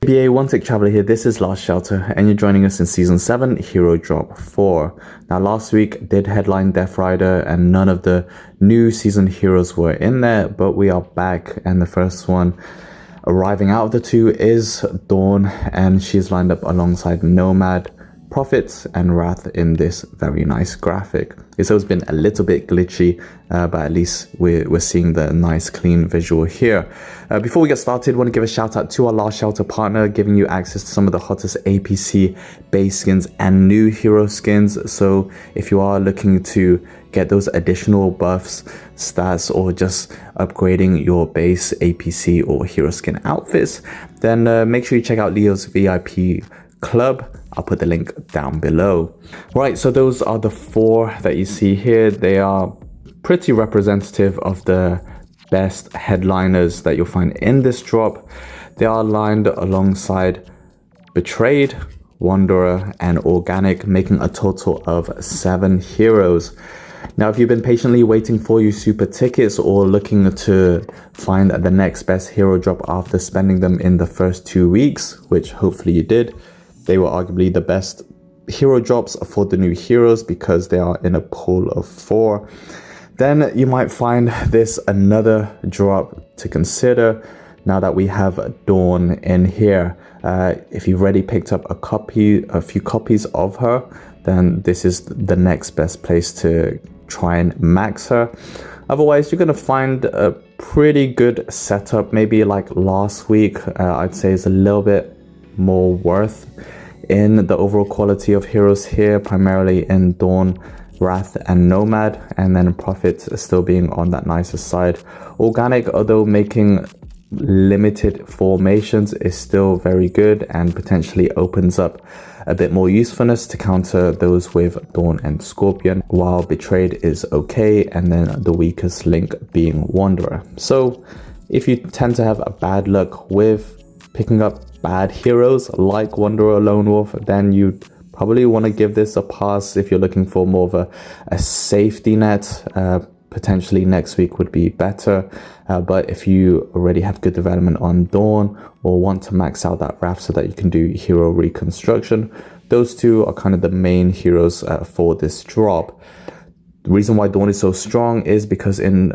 BA One Tick Traveler here, this is Last Shelter, and you're joining us in Season 7, Hero Drop 4. Now last week did headline Death Rider, and none of the new season heroes were in there, but we are back, and the first one arriving out of the two is Dawn, and she's lined up alongside Nomad, Prophet, and Wrath in this very nice graphic. It's always been a little bit glitchy, but at least we're seeing the nice clean visual here. Before we get started, I want to give a shout out to our Last Shelter partner, giving you access to some of the hottest APC base skins and new hero skins. So if you are looking to get those additional buffs, stats, or just upgrading your base APC or hero skin outfits, then make sure you check out Leo's VIP club. I'll put the link down below. Right, so those are the four that you see here. They are pretty representative of the best headliners that you'll find in this drop. They are lined alongside Betrayed, Wanderer, and Organic, making a total of 7 heroes. Now, if you've been patiently waiting for your super tickets or looking to find the next best hero drop after spending them in the first 2 weeks, which hopefully you did, they were arguably the best hero drops for the new heroes because they are in a pool of 4. Then you might find this another drop to consider now that we have Dawn in here. If you've already picked up a few copies of her, then this is the next best place to try and max her. Otherwise, you're going to find a pretty good setup. Maybe like last week, I'd say is a little bit more worth in the overall quality of heroes here, primarily in Dawn, Wrath, and Nomad, and then Prophet still being on that nicer side. Organic, although making limited formations, is still very good and potentially opens up a bit more usefulness to counter those with Dawn and Scorpion, while Betrayed is okay, and then the weakest link being Wanderer. So if you tend to have a bad luck with picking up bad heroes like Wanderer, Lone Wolf, then you'd probably want to give this a pass if you're looking for more of a safety net. Potentially next week would be better, but if you already have good development on Dawn or want to max out that Wrath so that you can do hero reconstruction, those two are kind of the main heroes for this drop. The reason why Dawn is so strong is because in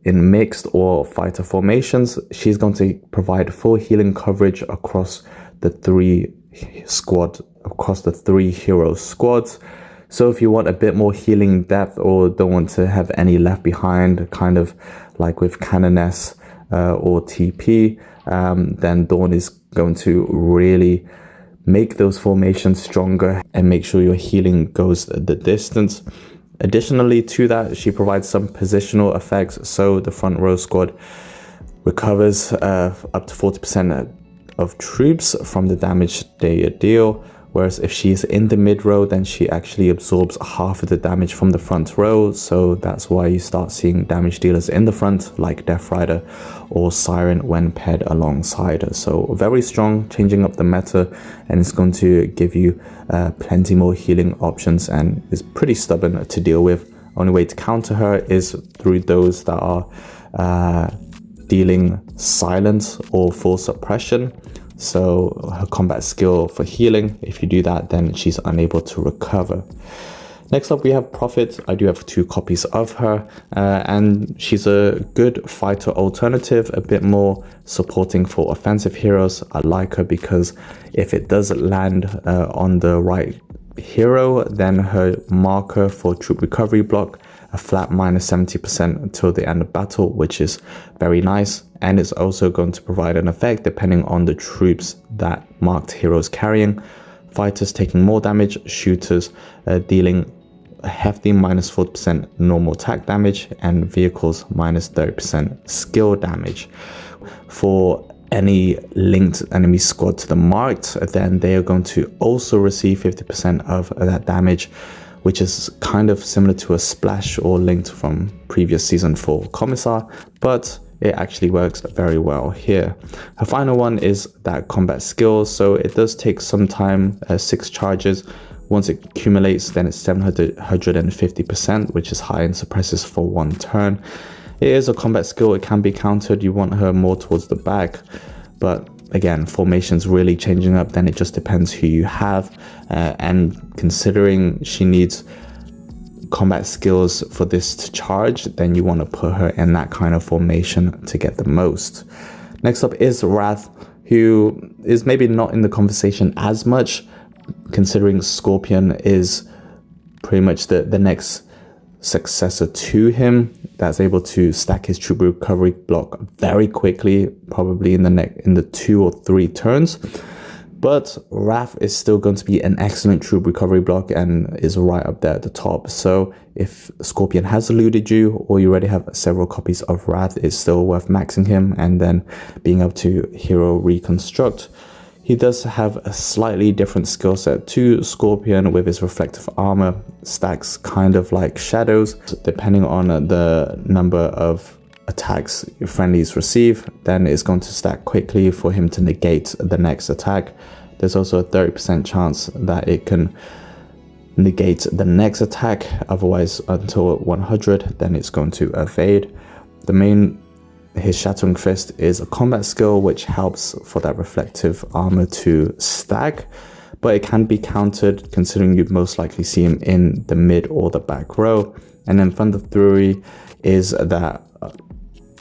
mixed or fighter formations, she's going to provide full healing coverage across the 3 hero squads. So if you want a bit more healing depth or don't want to have any left behind, kind of like with Canoness or TP, then Dawn is going to really make those formations stronger and make sure your healing goes the distance. Additionally to that, she provides some positional effects, so the front row squad recovers up to 40% of troops from the damage they deal, whereas if she's in the mid row, then she actually absorbs half of the damage from the front row. So that's why you start seeing damage dealers in the front like Death Rider or Siren when paired alongside her. So very strong, changing up the meta, and it's going to give you plenty more healing options and is pretty stubborn to deal with. Only way to counter her is through those that are dealing silence or full suppression. So her combat skill for healing, if you do that, then she's unable to recover. Next up, we have Prophet. I do have 2 copies of her, and she's a good fighter alternative, a bit more supporting for offensive heroes. I like her because if it does land on the right hero, then her marker for troop recovery block, a flat minus 70% until the end of battle, which is very nice. And it's also going to provide an effect depending on the troops that marked heroes carrying. Fighters taking more damage, shooters dealing a hefty minus 40% normal attack damage, and vehicles minus 30% skill damage. For any linked enemy squad to the marked, then they are going to also receive 50% of that damage, which is kind of similar to a splash or linked from previous season for Commissar, but it actually works very well here. Her final one is that combat skill, so it does take some time, 6 charges. Once it accumulates, then it's 750%, which is high and suppresses for 1 turn. It is a combat skill, it can be countered. You want her more towards the back, but again, formations really changing up, then it just depends who you have. And considering she needs combat skills for this to charge, then you want to put her in that kind of formation to get the most. Next up is Wrath, who is maybe not in the conversation as much, considering Scorpion is pretty much the next successor to him that's able to stack his troop recovery block very quickly, probably in the 2 or 3 turns. But Wrath is still going to be an excellent troop recovery block and is right up there at the top. So if Scorpion has eluded you, or you already have several copies of Wrath, it's still worth maxing him and then being able to hero reconstruct. He does have a slightly different skill set to Scorpion with his reflective armor, stacks kind of like shadows. Depending on the number of attacks your friendlies receive, then it's going to stack quickly for him to negate the next attack. There's also a 30% chance that it can negate the next attack, otherwise until 100, then it's going to evade. His Shattering Fist is a combat skill which helps for that reflective armor to stack, but it can be countered considering you'd most likely see him in the mid or the back row. And then Thunder Fury is that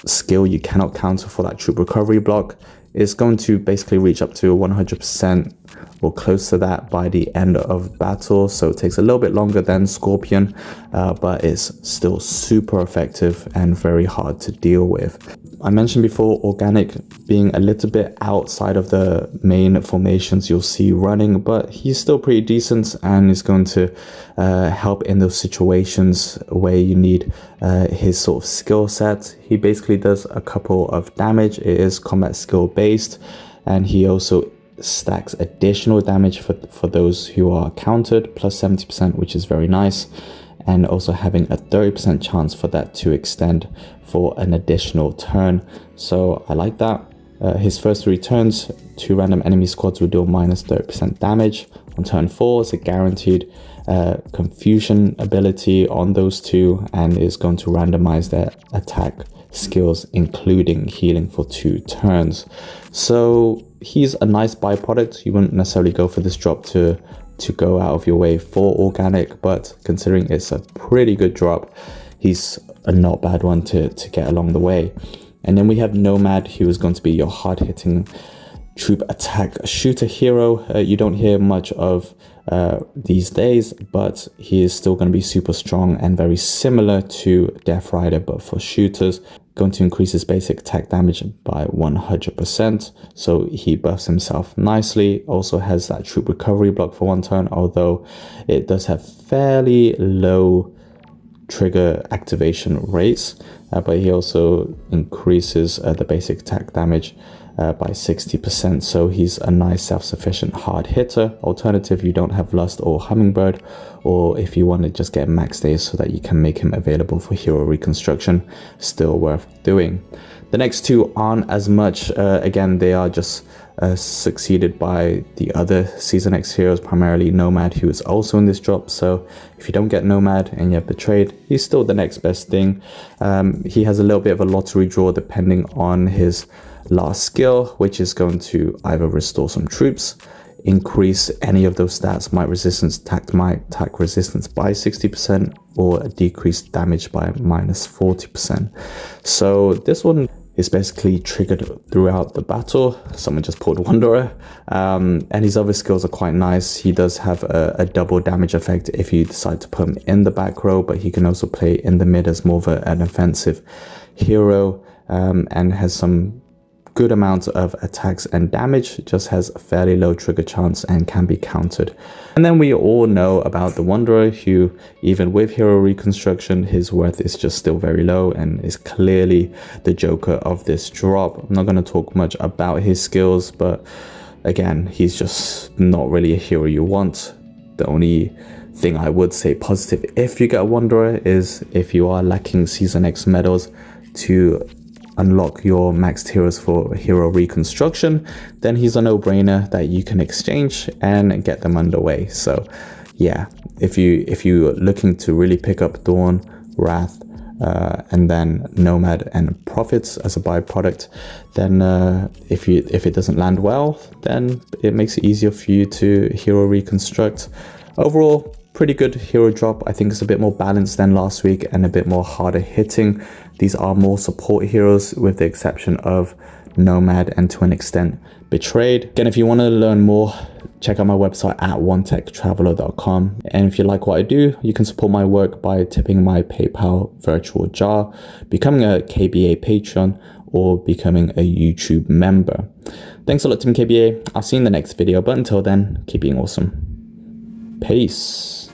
skill you cannot counter for that troop recovery block. It's going to basically reach up to 100% or close to that by the end of battle, so it takes a little bit longer than Scorpion, but it's still super effective and very hard to deal with. I mentioned before Organic being a little bit outside of the main formations you'll see running, but he's still pretty decent and is going to help in those situations where you need his sort of skill set. He basically does a couple of damage. It is combat skill based, and he also stacks additional damage for those who are countered, plus 70%, which is very nice, and also having a 30% chance for that to extend for an additional turn. So I like that. His first 3 turns, 2 random enemy squads will deal minus 30% damage. On turn 4, it's a guaranteed confusion ability on those 2, and is going to randomize their attack skills, including healing for 2 turns. So he's a nice byproduct. You wouldn't necessarily go for this drop to go out of your way for Organic, but considering it's a pretty good drop, he's a not bad one to get along the way. And then we have Nomad, who is going to be your hard-hitting troop attack shooter hero. You don't hear much of these days, but he is still going to be super strong and very similar to Death Rider, but for shooters. Going to increase his basic attack damage by 100%, so he buffs himself nicely. Also has that troop recovery block for 1 turn, although it does have fairly low trigger activation rates, but he also increases the basic attack damage by 60%, so he's a nice self-sufficient hard hitter. Alternative, you don't have Lust or Hummingbird, or if you want to just get max days so that you can make him available for hero reconstruction, still worth doing. The next 2 aren't as much. Again, they are just succeeded by the other Season X heroes, primarily Nomad, who is also in this drop. So if you don't get Nomad and you have Betrayed, he's still the next best thing. He has a little bit of a lottery draw depending on his last skill, which is going to either restore some troops, increase any of those stats, might resistance, attack resistance by 60%, or decrease damage by minus 40%. So this one is basically triggered throughout the battle. Someone just pulled Wanderer, and his other skills are quite nice. He does have a double damage effect if you decide to put him in the back row, but he can also play in the mid as more of an offensive hero, and has some good amount of attacks and damage. Just has a fairly low trigger chance and can be countered. And then we all know about the Wanderer, who even with hero reconstruction, his worth is just still very low and is clearly the Joker of this drop. I'm not going to talk much about his skills, but again, he's just not really a hero you want. The only thing I would say positive if you get a Wanderer is if you are lacking Season X medals to unlock your maxed heroes for hero reconstruction, then he's a no-brainer that you can exchange and get them underway. So yeah, if you're looking to really pick up Dawn, Wrath, and then Nomad and profits as a byproduct, then if it doesn't land well, then it makes it easier for you to hero reconstruct. Overall, pretty good hero drop. I think it's a bit more balanced than last week and a bit more harder hitting. These are more support heroes with the exception of Nomad and to an extent Betrayed. Again, if you want to learn more, check out my website at onetechtraveler.com. And if you like what I do, you can support my work by tipping my PayPal virtual jar, becoming a KBA patron, or becoming a YouTube member. Thanks a lot, Team KBA. I'll see you in the next video, but until then, keep being awesome. Peace.